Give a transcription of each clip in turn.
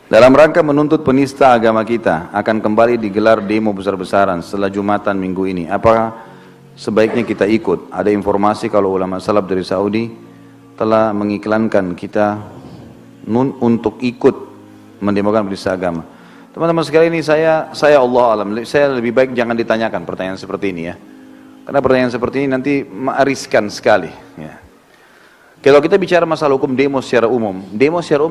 Dalam rangka menuntut penista agama kita, akan kembali digelar demo besar-besaran setelah Jumatan minggu ini. Apakah sebaiknya kita ikut? Ada informasi kalau ulama salaf dari Saudi telah mengiklankan kita untuk ikut mendemokan penista agama. Teman-teman sekalian, ini saya Allah alam, saya lebih baik jangan ditanyakan pertanyaan seperti ini ya. Karena pertanyaan seperti ini nanti riskan sekali ya. Kalau kita bicara masalah hukum demo secara umum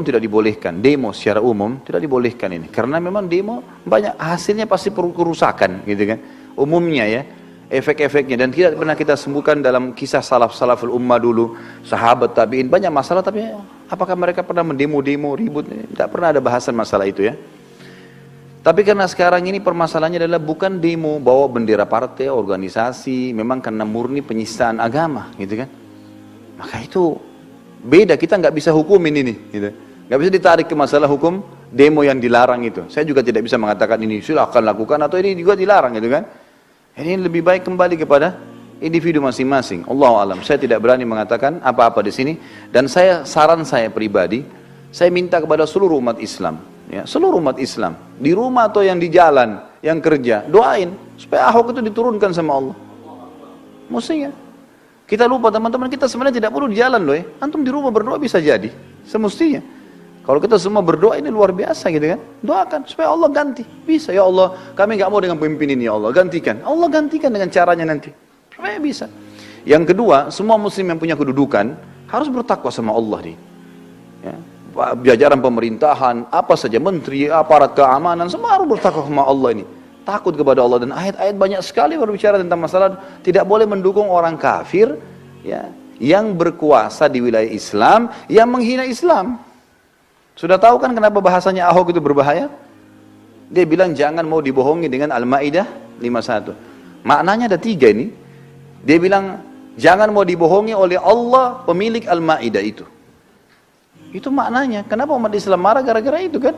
tidak dibolehkan. Demo secara umum tidak dibolehkan ini. Karena memang demo banyak hasilnya pasti kerusakan gitu kan. Umumnya ya, efek-efeknya. Dan tidak pernah kita sembuhkan dalam kisah salaful ummah dulu, sahabat tabi'in, banyak masalah, tapi apakah mereka pernah mendemo-demo, ribut? Tidak pernah ada bahasan masalah itu ya. Tapi karena sekarang ini permasalahannya adalah bukan demo bawa bendera partai, organisasi, memang karena murni penistaan agama gitu kan. Maka itu beda, kita nggak bisa hukumin ini gitu. Nggak bisa ditarik ke masalah hukum demo yang dilarang itu. Saya juga tidak bisa mengatakan ini silakan lakukan atau ini juga dilarang gitu kan. Ini lebih baik kembali kepada individu masing-masing. Allahu alam, saya tidak berani mengatakan apa-apa di sini. Dan saran saya pribadi, saya minta kepada seluruh umat Islam ya, seluruh umat Islam di rumah atau yang di jalan, yang kerja, doain supaya Ahok itu diturunkan sama Allah. Mestinya kita lupa teman-teman, kita sebenarnya tidak perlu di jalan loh ya. Antum di rumah berdoa bisa jadi, semestinya. Kalau kita semua berdoa ini luar biasa gitu kan. Doakan supaya Allah ganti. Bisa, ya Allah kami nggak mau dengan pemimpin ini ya Allah, gantikan. Allah gantikan dengan caranya nanti. Supaya bisa. Yang kedua, semua muslim yang punya kedudukan harus bertakwa sama Allah nih. Ya. Jajaran pemerintahan, apa saja, menteri, aparat keamanan, semua harus bertakwa sama Allah ini. Takut kepada Allah, dan ayat-ayat banyak sekali berbicara tentang masalah tidak boleh mendukung orang kafir ya, yang berkuasa di wilayah Islam, yang menghina Islam. Sudah tahu kan kenapa bahasanya Ahok itu berbahaya? Dia bilang jangan mau dibohongi dengan Al-Maidah 51. Maknanya ada 3 ini. Dia bilang jangan mau dibohongi oleh Allah pemilik Al-Maidah itu. Itu maknanya. Kenapa umat Islam marah gara-gara itu kan?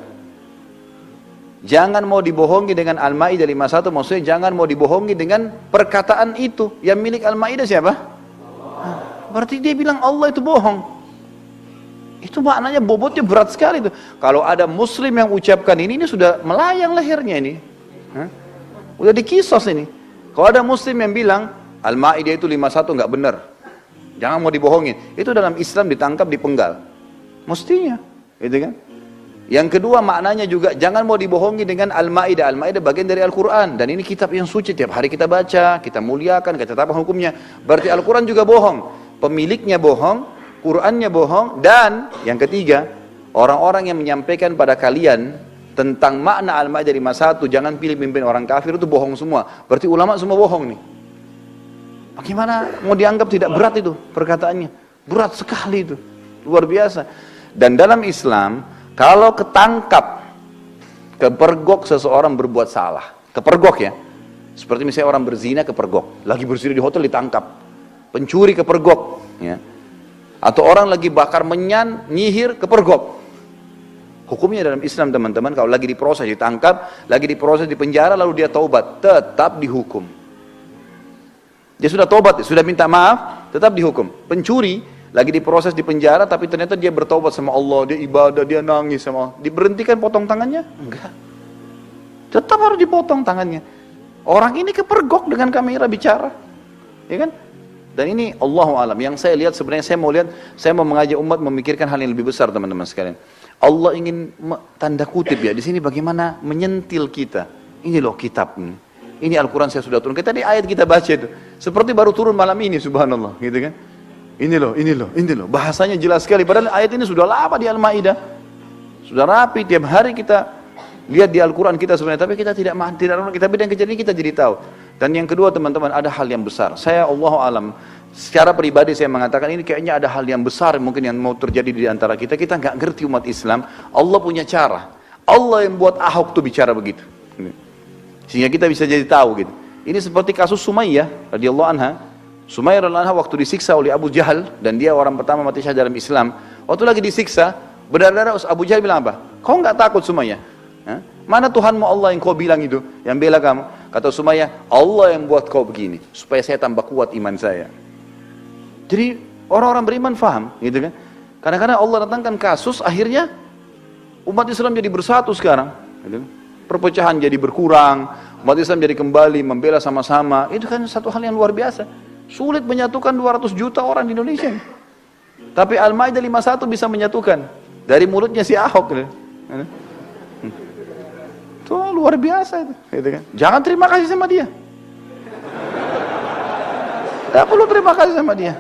Jangan mau dibohongi dengan Al-Maidah 51, maksudnya jangan mau dibohongi dengan perkataan itu. Yang milik Al-Maidah siapa? Berarti dia bilang Allah itu bohong. Itu maknanya bobotnya berat sekali itu. Kalau ada muslim yang ucapkan ini sudah melayang lehernya ini. Udah dikisos ini. Kalau ada muslim yang bilang Al-Maidah itu 51 nggak benar, jangan mau dibohongin, itu dalam Islam ditangkap, dipenggal. Mestinya, gitu kan? Yang kedua maknanya juga jangan mau dibohongi dengan Al-Maidah. Al-Maidah bagian dari Al-Quran, dan ini kitab yang suci, tiap hari kita baca, kita muliakan, kita tahu hukumnya. Berarti Al-Quran juga bohong, pemiliknya bohong, Qurannya bohong. Dan yang ketiga, orang-orang yang menyampaikan pada kalian tentang makna Al-Maidah 51, jangan pilih pimpin orang kafir, itu bohong semua. Berarti ulama semua bohong nih. Bagaimana mau dianggap tidak berat itu perkataannya? Berat sekali itu, luar biasa. Dan dalam Islam, kalau ketangkap, kepergok seseorang berbuat salah, kepergok ya, seperti misalnya orang berzina kepergok, lagi berzina di hotel ditangkap, pencuri kepergok, ya, atau orang lagi bakar menyan, nyihir kepergok. Hukumnya dalam Islam teman-teman, kalau lagi diproses ditangkap, lagi diproses di penjara, lalu dia taubat, tetap dihukum. Dia sudah taubat, sudah minta maaf, tetap dihukum. Pencuri lagi diproses di penjara, tapi ternyata dia bertaubat sama Allah, dia ibadah, dia nangis sama Allah. Diberhentikan potong tangannya? Enggak. Tetap harus dipotong tangannya. Orang ini kepergok dengan kamera bicara, ya kan? Dan ini Allahu alam. Yang saya lihat sebenarnya, saya mau mengajak umat memikirkan hal yang lebih besar teman-teman sekalian. Allah ingin tanda kutip ya di sini bagaimana menyentil kita. Ini loh kitab ini Al-Quran saya sudah turun. Tadi ayat kita baca itu seperti baru turun malam ini, subhanallah, gitu kan? Ini loh. Bahasanya jelas sekali. Padahal ayat ini sudah lama di Al-Maidah. Sudah rapi, tiap hari kita lihat di Al-Quran kita sebenarnya. Tapi kita tidak kita bidang kejadian kita jadi tahu. Dan yang kedua teman-teman, ada hal yang besar. Saya Allahu alam, secara pribadi saya mengatakan ini kayaknya ada hal yang besar mungkin yang mau terjadi di antara kita. Kita nggak ngerti umat Islam. Allah punya cara. Allah yang buat Ahok tuh bicara begitu. Sehingga kita bisa jadi tahu gitu. Ini seperti kasus Sumayyah radhiyallahu anha. Sumayyah radhiyallahu anha waktu disiksa oleh Abu Jahal, dan dia orang pertama mati syahid dalam Islam. Waktu lagi disiksa, berdarah-darah, Abu Jahal bilang apa? Kau nggak takut Sumayyah? Mana Tuhanmu Allah yang kau bilang itu, yang bela kamu? Kata Sumayyah, Allah yang buat kau begini, supaya saya tambah kuat iman saya. Jadi orang-orang beriman faham, gitu kan? Kadang-kadang Allah datangkan kasus, akhirnya Umat Islam jadi bersatu sekarang. Gitu. Perpecahan jadi berkurang, umat Islam jadi kembali membela sama-sama. Itu kan satu hal yang luar biasa. Sulit menyatukan 200 juta orang di Indonesia. Tapi Al-Maidah 51 bisa menyatukan. Dari mulutnya si Ahok. Gitu. Itu luar biasa. Gitu kan. Jangan terima kasih sama dia. Tidak perlu terima kasih sama dia.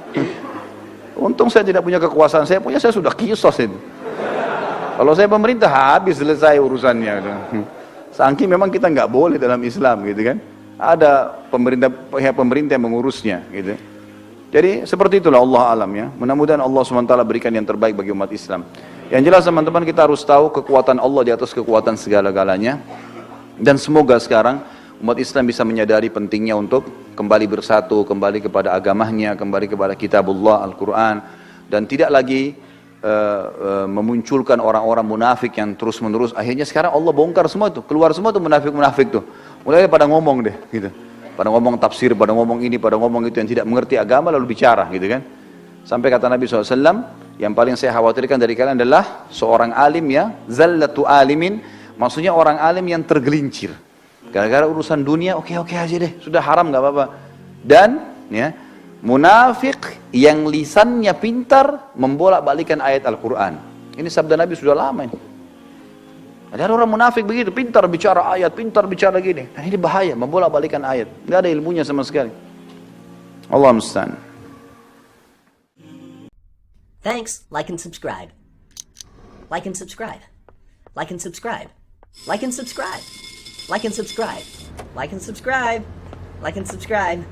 Untung saya tidak punya kekuasaan. Saya sudah kisos itu. Kalau saya pemerintah habis selesai urusannya. Gitu. Saking memang kita nggak boleh dalam Islam gitu kan. Ada pemerintah yang mengurusnya gitu. Jadi seperti itulah Allah alam ya. Mudah-mudahan Allah SWT berikan yang terbaik bagi umat Islam. Yang jelas teman-teman kita harus tahu kekuatan Allah di atas kekuatan segala-galanya. Dan semoga sekarang umat Islam bisa menyadari pentingnya untuk kembali bersatu, kembali kepada agamanya, kembali kepada kitabullah, Al-Quran. Dan tidak lagi memunculkan orang-orang munafik yang terus-menerus. Akhirnya sekarang Allah bongkar semua itu, keluar semua itu munafik-munafik tuh. Mulai pada ngomong deh, gitu. Pada ngomong tafsir, pada ngomong ini, pada ngomong itu yang tidak mengerti agama lalu bicara, gitu kan. Sampai kata Nabi SAW, yang paling saya khawatirkan dari kalian adalah seorang alim ya, zallatu alimin, maksudnya orang alim yang tergelincir. Gara-gara urusan dunia, oke aja deh, sudah haram nggak apa-apa. Dan ya, munafik yang lisannya pintar membolak-balikan ayat Al-Quran. Ini sabda Nabi sudah lama ini. Ada orang munafik begitu, pintar bicara ayat, pintar bicara gini. Nah, ini bahaya, membolak-balikan ayat. Nggak ada ilmunya sama sekali. Allah musta'an. Thanks, like and subscribe. Like and subscribe. Like and subscribe. Like and subscribe. Like and subscribe. Like and subscribe. Like and subscribe.